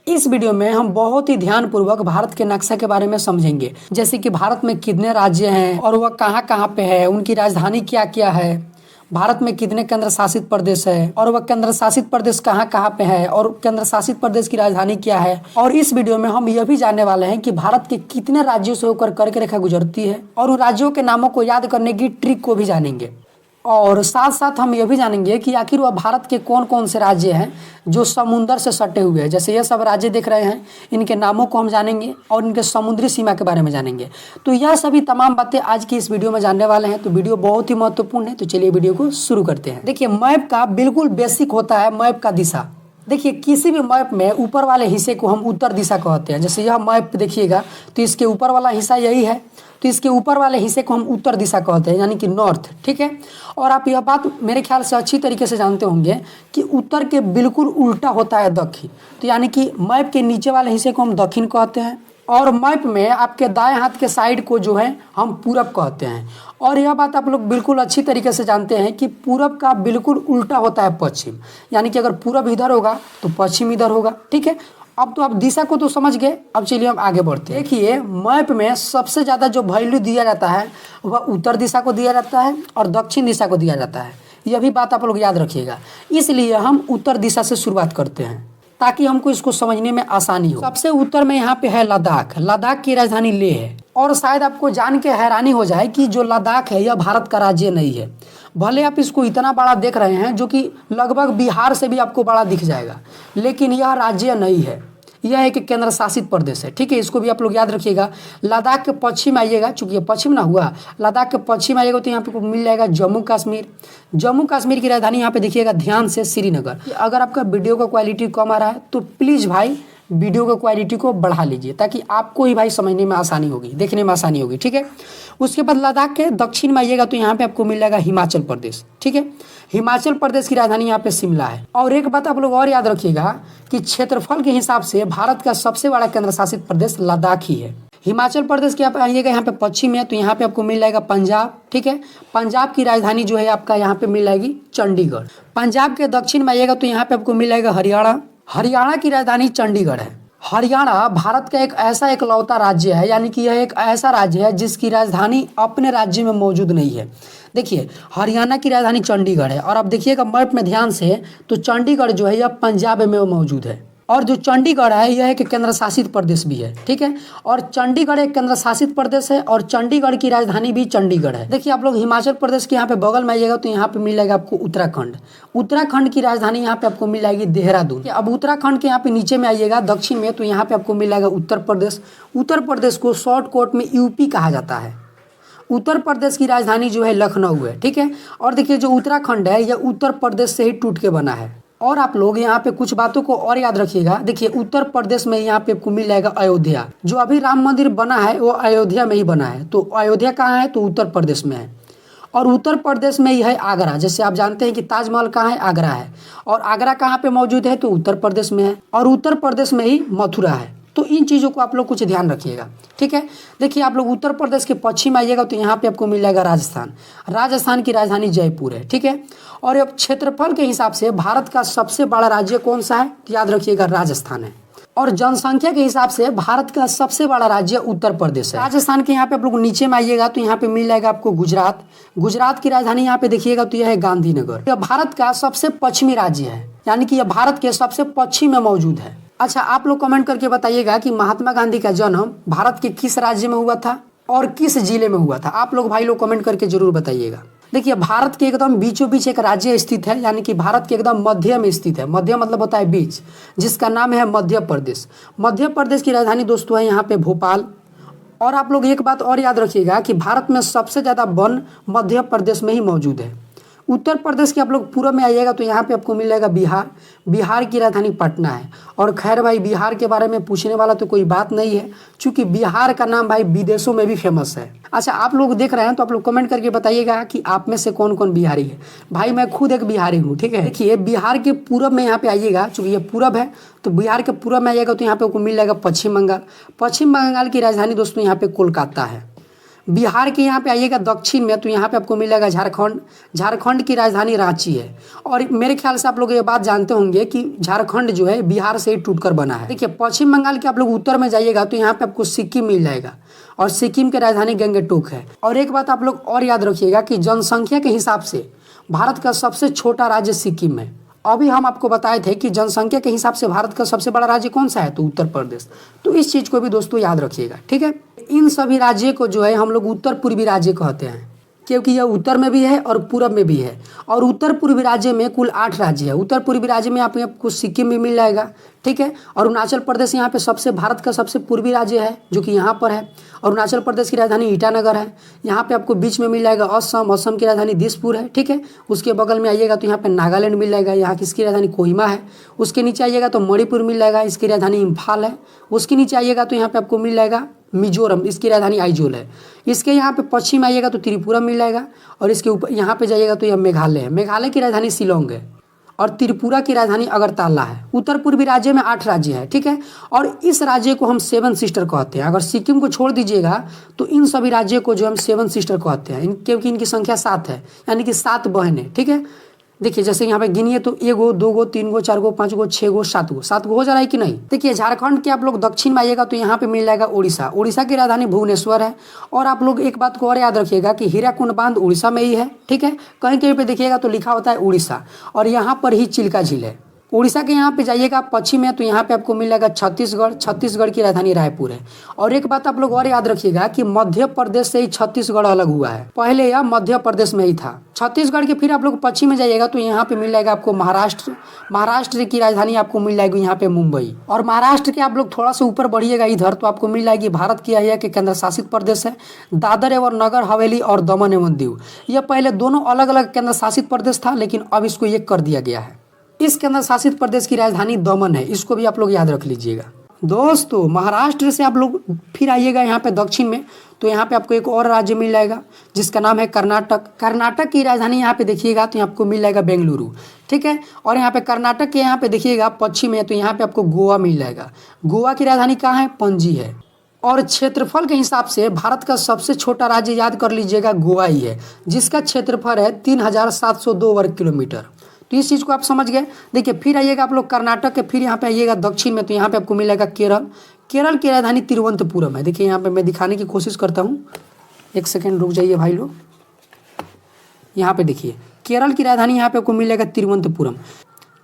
इस वीडियो में हम बहुत ही ध्यानपूर्वक भारत के नक्शा के बारे में समझेंगे, जैसे कि भारत में कितने राज्य हैं और वह कहाँ कहाँ पे है, उनकी राजधानी क्या क्या है, भारत में कितने केंद्र शासित प्रदेश है और वह केंद्र शासित प्रदेश कहाँ कहाँ पे है और केंद्र शासित प्रदेश की राजधानी क्या है। और इस वीडियो में हम यह भी जानने वाले हैं कि भारत के कितने राज्यों से होकर कर्क रेखा गुजरती है और उन राज्यों के नामों को याद करने की ट्रिक को भी जानेंगे। और साथ साथ हम यह भी जानेंगे कि आखिर वह भारत के कौन कौन से राज्य हैं जो समुद्र से सटे हुए हैं। जैसे ये सब राज्य देख रहे हैं, इनके नामों को हम जानेंगे और इनके समुद्री सीमा के बारे में जानेंगे। तो यह सभी तमाम बातें आज की इस वीडियो में जानने वाले हैं। तो वीडियो बहुत ही महत्वपूर्ण है, तो चलिए वीडियो को शुरू करते हैं। देखिए, मैप का बिल्कुल बेसिक होता है मैप का दिशा। देखिए, किसी भी मैप में ऊपर वाले हिस्से को हम उत्तर दिशा कहते हैं। जैसे यह मैप देखिएगा तो इसके ऊपर वाला हिस्सा यही है, तो इसके ऊपर वाले हिस्से को हम उत्तर दिशा कहते हैं, यानी कि नॉर्थ। ठीक है, और आप यह बात मेरे ख्याल से अच्छी तरीके से जानते होंगे कि उत्तर के बिल्कुल उल्टा होता है दक्षिण। तो यानी कि मैप के नीचे वाले हिस्से को हम दक्षिण कहते हैं और मैप में आपके दाएं हाथ के साइड को जो है हम पूरब कहते हैं। और यह बात आप लोग बिल्कुल अच्छी तरीके से जानते हैं कि पूरब का बिल्कुल उल्टा होता है पश्चिम, यानी कि अगर पूरब इधर होगा तो पश्चिम इधर होगा। ठीक है, अब तो आप दिशा को तो समझ गए, अब चलिए हम आगे बढ़ते हैं। देखिए, मैप में सबसे ज़्यादा जो वैल्यू दिया जाता है वह उत्तर दिशा को दिया जाता है और दक्षिण दिशा को दिया जाता है। यह भी बात आप लोग याद रखिएगा। इसलिए हम उत्तर दिशा से शुरुआत करते हैं ताकि हमको इसको समझने में आसानी हो। सबसे उत्तर में यहाँ पे है लद्दाख। लद्दाख की राजधानी लेह है। और शायद आपको जान के हैरानी हो जाए कि जो लद्दाख है यह भारत का राज्य नहीं है। भले आप इसको इतना बड़ा देख रहे हैं जो कि लगभग बिहार से भी आपको बड़ा दिख जाएगा, लेकिन यह राज्य नहीं है, यह एक केंद्र शासित प्रदेश है। ठीक है, इसको भी आप लोग याद रखिएगा। लद्दाख के पश्चिम आइएगा, चूंकि पश्चिम ना हुआ, लद्दाख के पश्चिम आइएगा तो यहाँ पे मिल जाएगा जम्मू कश्मीर। जम्मू कश्मीर की राजधानी यहाँ पे देखिएगा ध्यान से श्रीनगर। अगर आपका वीडियो का क्वालिटी कम आ रहा है तो प्लीज़ भाई वीडियो का क्वालिटी को बढ़ा लीजिए, ताकि आपको ही भाई समझने में आसानी होगी, देखने में आसानी होगी। ठीक है, उसके बाद लद्दाख के दक्षिण में आइएगा तो यहाँ पे आपको मिल जाएगा हिमाचल प्रदेश। ठीक है, हिमाचल प्रदेश की राजधानी यहाँ पे शिमला है। और एक बात आप लोग और याद रखिएगा कि क्षेत्रफल के हिसाब से भारत का सबसे बड़ा केंद्र शासित प्रदेश लद्दाख ही है। हिमाचल प्रदेश के आप आइएगा, यहाँ पे पश्चिम है तो यहाँ पे आपको मिल जाएगा पंजाब। ठीक है, पंजाब की राजधानी जो है आपका यहाँ पे मिल जाएगी चंडीगढ़। पंजाब के दक्षिण में आइएगा तो यहाँ पे आपको मिल जाएगा हरियाणा। हरियाणा की राजधानी चंडीगढ़ है। हरियाणा भारत का एक ऐसा इकलौता राज्य है, यानी कि यह एक ऐसा राज्य है जिसकी राजधानी अपने राज्य में मौजूद नहीं है। देखिए, हरियाणा की राजधानी चंडीगढ़ है और आप देखिएगा मैप में ध्यान से तो चंडीगढ़ जो है यह पंजाब में मौजूद है। और जो चंडीगढ़ है यह एक केंद्र शासित प्रदेश भी है। ठीक है, और चंडीगढ़ एक केंद्र शासित प्रदेश है और चंडीगढ़ की राजधानी भी चंडीगढ़ है। देखिए, आप लोग हिमाचल प्रदेश के यहाँ पे बगल में आइएगा तो यहाँ पे मिल जाएगा आपको उत्तराखंड। उत्तराखंड की राजधानी यहाँ पे आपको मिल जाएगी देहरादून। अब उत्तराखंड के यहाँ पे नीचे में आइएगा दक्षिण में तो यहाँ पे आपको मिल जाएगा उत्तर प्रदेश। उत्तर प्रदेश को शॉर्टकट में यूपी कहा जाता है। उत्तर प्रदेश की राजधानी जो है लखनऊ है। ठीक है, और देखिए जो उत्तराखंड है यह उत्तर प्रदेश से ही टूट के बना है। और आप लोग यहाँ पे कुछ बातों को और याद रखिएगा। देखिए, उत्तर प्रदेश में यहाँ पे आपको मिल जाएगा अयोध्या। जो अभी राम मंदिर बना है वो अयोध्या में ही बना है। तो अयोध्या कहाँ है? तो उत्तर प्रदेश में है। और उत्तर प्रदेश में ही है आगरा। जैसे आप जानते हैं कि ताजमहल कहाँ है? आगरा है। और आगरा कहाँ पे मौजूद है? तो उत्तर प्रदेश में है। और उत्तर प्रदेश में ही मथुरा है। तो इन चीज़ों को आप लोग कुछ ध्यान रखिएगा। ठीक है, देखिए आप लोग उत्तर प्रदेश के पश्चिम आइएगा तो यहाँ पे आपको मिल जाएगा राजस्थान। राजस्थान की राजधानी जयपुर है। ठीक है, और अब क्षेत्रफल के हिसाब से भारत का सबसे बड़ा राज्य कौन सा है? याद रखिएगा, राजस्थान है। और जनसंख्या के हिसाब से भारत का सबसे बड़ा राज्य उत्तर प्रदेश है। राजस्थान के यहाँ पे आप लोग नीचे में आइएगा तो यहाँ पे मिल जाएगा आपको गुजरात। गुजरात की राजधानी यहाँ पे देखिएगा तो यह है गांधीनगर। यह भारत का सबसे पश्चिमी राज्य है, यानी कि यह भारत के सबसे पश्चिम में मौजूद है। अच्छा, आप लोग कमेंट करके बताइएगा कि महात्मा गांधी का जन्म भारत के किस राज्य में हुआ था और किस जिले में हुआ था। आप लोग भाई लोग कमेंट करके जरूर बताइएगा। देखिए, भारत के एकदम बीचों बीच एक राज्य स्थित है, यानी कि भारत के एकदम मध्य में स्थित है। मध्य मतलब होता है बीच, जिसका नाम है मध्य प्रदेश। मध्य प्रदेश की राजधानी दोस्तों है यहाँ पे भोपाल। और आप लोग एक बात और याद रखिएगा कि भारत में सबसे ज़्यादा वन मध्य प्रदेश में ही मौजूद है। उत्तर प्रदेश के आप लोग पूर्व में आइएगा तो यहाँ पे आपको मिल जाएगा बिहार। बिहार की राजधानी पटना है। और खैर भाई, बिहार के बारे में पूछने वाला तो कोई बात नहीं है, क्योंकि बिहार का नाम भाई विदेशों में भी फेमस है। अच्छा, आप लोग देख रहे हैं तो आप लोग कमेंट करके बताइएगा कि आप में से कौन कौन बिहारी है। भाई मैं खुद एक बिहारी हूँ। ठीक है, देखिए बिहार के पूरब में यहाँ पे आइएगा, चूँकि ये पूरब है तो बिहार के पूरब में आइएगा तो यहाँ पे आपको मिल जाएगा पश्चिम बंगाल। पश्चिम बंगाल की राजधानी दोस्तों यहाँ पे कोलकाता है। बिहार के यहाँ पे आइएगा दक्षिण में तो यहाँ पे आपको मिलेगा झारखंड। झारखंड की राजधानी रांची है। और मेरे ख्याल से आप लोग ये बात जानते होंगे कि झारखंड जो है बिहार से ही टूटकर बना है। देखिए पश्चिम बंगाल के आप लोग उत्तर में जाइएगा तो यहाँ पे आपको सिक्किम मिल जाएगा और सिक्किम की राजधानी गंगटोक है। और एक बात आप लोग और याद रखिएगा कि जनसंख्या के हिसाब से भारत का सबसे छोटा राज्य सिक्किम है। अभी हम आपको बताए थे कि जनसंख्या के हिसाब से भारत का सबसे बड़ा राज्य कौन सा है, तो उत्तर प्रदेश। तो इस चीज़ को भी दोस्तों याद रखिएगा, ठीक है। इन सभी राज्यों को जो है हम लोग उत्तर पूर्वी राज्य कहते हैं, क्योंकि यह उत्तर में भी है और पूरब में भी है। और उत्तर पूर्वी राज्य में कुल 8 राज्य है। उत्तर पूर्वी राज्य में आपको सिक्किम भी मिल जाएगा, ठीक है। और अरुणाचल प्रदेश यहाँ पे सबसे भारत का सबसे पूर्वी राज्य है जो कि यहाँ पर है। अरुणाचल प्रदेश की राजधानी ईटानगर है। यहाँ पे आपको बीच में मिल जाएगा असम। असम की राजधानी दिसपुर है, ठीक है। उसके बगल में आइएगा तो यहाँ पे नागालैंड मिल जाएगा, यहाँ की इसकी राजधानी कोहिमा है। उसके नीचे आइएगा तो मणिपुर मिल जाएगा, इसकी राजधानी इम्फाल है। उसके नीचे आइएगा तो यहाँ पे आपको मिल जाएगा मिजोरम, इसकी राजधानी आइजोल है। इसके यहाँ पे पश्चिम आइएगा तो त्रिपुरा मिल जाएगा। और इसके ऊपर यहाँ पे जाइएगा तो यह मेघालय है। मेघालय की राजधानी शिलोंग है और त्रिपुरा की राजधानी अगरतला है। उत्तर पूर्वी राज्य में 8 राज्य है, ठीक है। और इस राज्य को हम 7 सिस्टर कहते हैं। अगर सिक्किम को छोड़ दीजिएगा तो इन सभी राज्यों को जो हम 7 सिस्टर कहते हैं, क्योंकि इनकी संख्या 7 है, यानी कि 7 बहन है, ठीक है। देखिए जैसे यहाँ पे गिनिए तो 1 गो 2 गो 3 गो 4 गो 5 गो 6 गो 7 गो हो जा रहा है कि नहीं। देखिए झारखंड के आप लोग दक्षिण में आइएगा तो यहाँ पे मिल जाएगा उड़ीसा। उड़ीसा की राजधानी भुवनेश्वर है। और आप लोग एक बात को और याद रखिएगा कि हीराकुंड बांध उड़ीसा में ही है, ठीक है। कहीं कहीं पे देखिएगा तो लिखा होता है उड़ीसा, और यहाँ पर ही चिल्का झील है। उड़ीसा के यहाँ पे जाइएगा पश्चिम में तो यहाँ पे आपको मिल जाएगा छत्तीसगढ़। छत्तीसगढ़ की राजधानी रायपुर है। और एक बात आप लोग और याद रखिएगा कि मध्य प्रदेश से ही छत्तीसगढ़ अलग हुआ है, पहले यह मध्य प्रदेश में ही था। छत्तीसगढ़ के फिर आप लोग पश्चिम में जाइएगा तो यहाँ पे मिल जाएगा आपको महाराष्ट्र। महाराष्ट्र की राजधानी आपको मिल जाएगी यहाँ पे मुंबई। और महाराष्ट्र के आप लोग थोड़ा सा ऊपर बढ़िएगा इधर तो आपको मिल जाएगी भारत की यह के केंद्र शासित प्रदेश है दादर एवं नगर हवेली और दमन एवं दीव। यह पहले दोनों अलग अलग केंद्र शासित प्रदेश था, लेकिन अब इसको एक कर दिया गया है। इस केंद्र शासित प्रदेश की राजधानी दमन है, इसको भी आप लोग याद रख लीजिएगा। दोस्तों महाराष्ट्र से आप लोग फिर आइएगा यहाँ पे दक्षिण में तो यहाँ पे आपको एक और राज्य मिल जाएगा जिसका नाम है कर्नाटक। कर्नाटक की राजधानी यहाँ पे देखिएगा तो आपको मिल जाएगा बेंगलुरु, ठीक है। और यहाँ पे कर्नाटक के यहाँ पे देखिएगा पश्चिम में तो यहाँ पे आपको गोवा मिल जाएगा। गोवा की राजधानी कहाँ है, पणजी है। और क्षेत्रफल के हिसाब से भारत का सबसे छोटा राज्य याद कर लीजिएगा गोवा ही है, जिसका क्षेत्रफल है 3702 वर्ग किलोमीटर। तो इस चीज़ को आप समझ गए। देखिए फिर आइएगा आप लोग कर्नाटक के, फिर यहाँ पे आइएगा दक्षिण में तो यहाँ पे आपको मिलेगा केरल। केरल की राजधानी तिरुवनंतपुरम है। देखिए यहाँ पे मैं दिखाने की कोशिश करता हूँ, एक सेकेंड रुक जाइए भाई लोग। यहाँ पे देखिए केरल की राजधानी यहाँ पे आपको मिलेगा तिरुवनंतपुरम।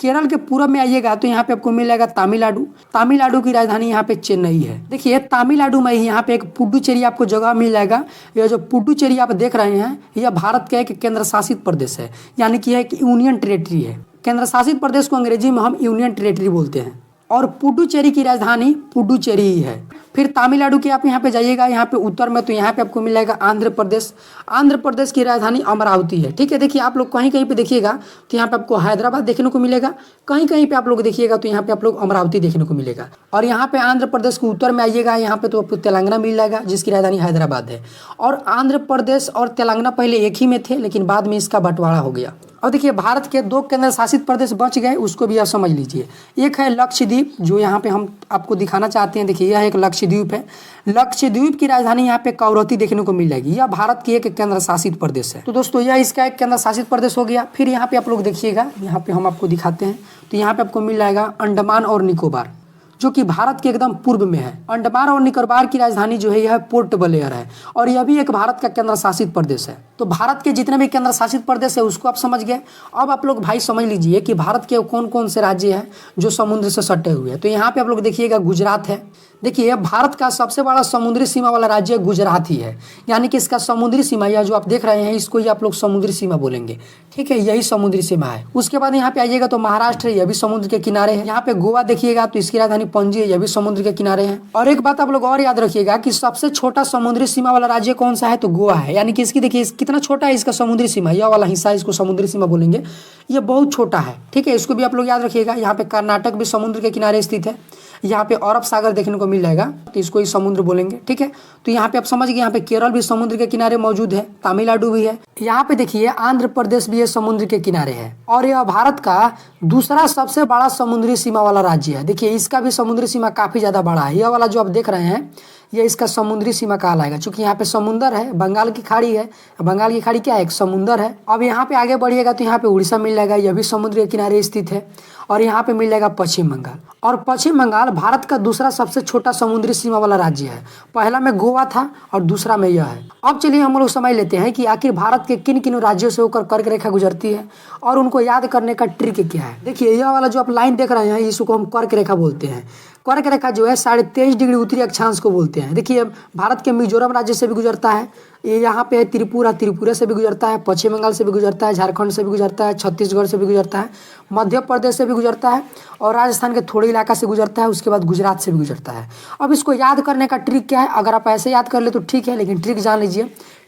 केरल के पूरब में आइएगा तो यहाँ पे आपको मिलेगा तमिलनाडु। तमिलनाडु की राजधानी यहाँ पे चेन्नई है। देखिए तमिलनाडु में ही यहाँ पे एक पुडुचेरी आपको जगह मिल जाएगा। यह जो पुडुचेरी आप देख रहे हैं यह भारत का एक केंद्र शासित प्रदेश है, यानी कि यह एक यूनियन टेरेटरी है। केंद्र शासित प्रदेश को अंग्रेजी में हम यूनियन टेरेटरी बोलते हैं। और पुडुचेरी की राजधानी पुडुचेरी ही है। फिर तमिलनाडु के आप यहाँ पे जाइएगा, यहाँ पे उत्तर में तो यहाँ पे आपको मिलेगा आंध्र प्रदेश। आंध्र प्रदेश की राजधानी अमरावती है, ठीक है। देखिए आप लोग कहीं कहीं पे देखिएगा तो यहाँ पे आपको हैदराबाद देखने को मिलेगा, कहीं कहीं पे आप लोग देखिएगा तो यहाँ पे आप लोग अमरावती देखने को मिलेगा। और यहाँ पे आंध्र प्रदेश के उत्तर में आइएगा यहाँ पे तो आपको तेलंगाना मिल जाएगा जिसकी राजधानी हैदराबाद है। और आंध्र प्रदेश और तेलंगाना पहले एक ही में थे, लेकिन बाद में इसका बंटवारा हो गया। और देखिए भारत के 2 केंद्र शासित प्रदेश बच गए, उसको भी आप समझ लीजिए। एक है लक्षद्वीप, जो यहाँ पे हम आपको दिखाना चाहते हैं। देखिए यह एक लक्षद्वीप है। लक्षद्वीप की राजधानी यहाँ पे कवरत्ती देखने को मिल जाएगी। यह भारत की एक केंद्र शासित प्रदेश है। तो दोस्तों यह इसका एक केंद्र शासित प्रदेश हो गया। फिर यहाँ पे आप लोग देखिएगा, यहाँ पे हम आपको दिखाते हैं तो यहाँ पे आपको मिल जाएगा अंडमान और निकोबार, जो कि भारत के एकदम पूर्व में है। अंडमान और निकोबार की राजधानी जो है यह पोर्ट ब्लेयर है और यह भी एक भारत का केंद्र शासित प्रदेश है। तो भारत के जितने भी केंद्र शासित प्रदेश है उसको आप समझ गए। अब आप लोग भाई समझ लीजिए कि भारत के कौन कौन से राज्य हैं जो समुद्र से सटे हुए हैं। तो यहाँ पे आप लोग देखिएगा गुजरात है। देखिए भारत का सबसे बड़ा समुद्री सीमा वाला राज्य गुजरात ही है, यानी कि इसका समुद्री सीमा यह जो आप देख रहे हैं इसको ही आप लोग समुद्री सीमा बोलेंगे, ठीक है। यही समुद्री सीमा है। उसके बाद यहाँ पे आइएगा तो महाराष्ट्र, यह भी समुद्र के किनारे है। यहाँ पे गोवा देखिएगा तो इसकी राजधानी पणजी है, यह भी समुद्र के किनारे है। और एक बात आप लोग और याद रखिएगा कि सबसे छोटा समुद्री सीमा वाला राज्य कौन सा है, तो गोवा है। यानी कि इसकी देखिए कितना छोटा है इसका समुद्री सीमा, यह वाला हिस्सा इसको समुद्री सीमा बोलेंगे, यह बहुत छोटा है, ठीक है। इसको भी आप लोग याद रखिएगा। यहाँ पे कर्नाटक भी समुद्र के किनारे स्थित है। यहाँ पे अरब सागर देखने को मिल जाएगा तो इसको ही समुद्र बोलेंगे, ठीक है। तो यहाँ पे आप समझ गए, यहाँ पे केरल भी समुद्र के किनारे मौजूद है, तमिलनाडु भी है। यहाँ पे देखिए आंध्र प्रदेश भी ये समुद्र के किनारे है और यह भारत का दूसरा सबसे बड़ा समुद्री सीमा वाला राज्य है। देखिए इसका भी समुद्री सीमा काफी ज्यादा बड़ा है। यह वाला जो आप देख रहे हैं ये इसका समुद्री सीमा कहलाएगा, क्योंकि यहाँ पे समुंदर है, बंगाल की खाड़ी है। बंगाल की खाड़ी क्या है? एक समुंदर है। अब यहाँ पे आगे बढ़िएगा तो यहाँ पे उड़ीसा मिल जाएगा, यह भी समुद्र के किनारे स्थित है। और यहाँ पे मिल जाएगा पश्चिम बंगाल। और पश्चिम बंगाल भारत का दूसरा सबसे छोटा समुद्री सीमा वाला राज्य है। पहला में गोवा था और दूसरा में यह है। अब चलिए हम लोग समझ लेते हैं कि आखिर भारत के किन किन राज्यों से होकर कर्क रेखा गुजरती है और उनको याद करने का ट्रिक क्या है। देखिए यह वाला जो आप लाइन देख रहे हैं इसको हम कर्क रेखा बोलते हैं। कर्क रेखा जो है 23.5 डिग्री उत्तरी अक्षांश को बोलते हैं। देखिए भारत के मिजोरम राज्य से भी गुजरता है, ये यहाँ पे है त्रिपुरा से भी गुजरता है, पश्चिम बंगाल से भी गुजरता है, झारखंड से भी गुजरता है, छत्तीसगढ़ से भी गुजरता है, मध्य प्रदेश से भी गुजरता है और राजस्थान के थोड़े इलाका से गुजरता है। उसके बाद गुजरात से भी गुजरता है। अब इसको याद करने का ट्रिक क्या है? अगर आप ऐसे याद कर ले तो ठीक है, लेकिन ट्रिक जान लीजिए।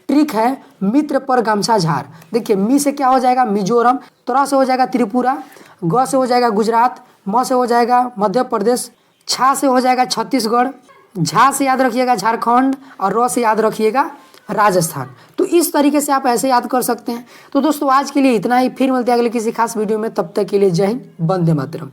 ट्रिक है मित्र पर गमछा झाड़। देखिए मी से क्या हो जाएगा? मिजोरम, त्रा से हो जाएगा त्रिपुरा, ग से हो जाएगा गुजरात, म से हो जाएगा मध्य प्रदेश, छा से हो जाएगा छत्तीसगढ़, झा से याद रखिएगा झारखंड और र से याद रखिएगा राजस्थान। तो इस तरीके से आप ऐसे याद कर सकते हैं। तो दोस्तों आज के लिए इतना ही, फिर मिलते हैं अगले किसी खास वीडियो में। तब तक के लिए जय हिंद, वंदे मातरम।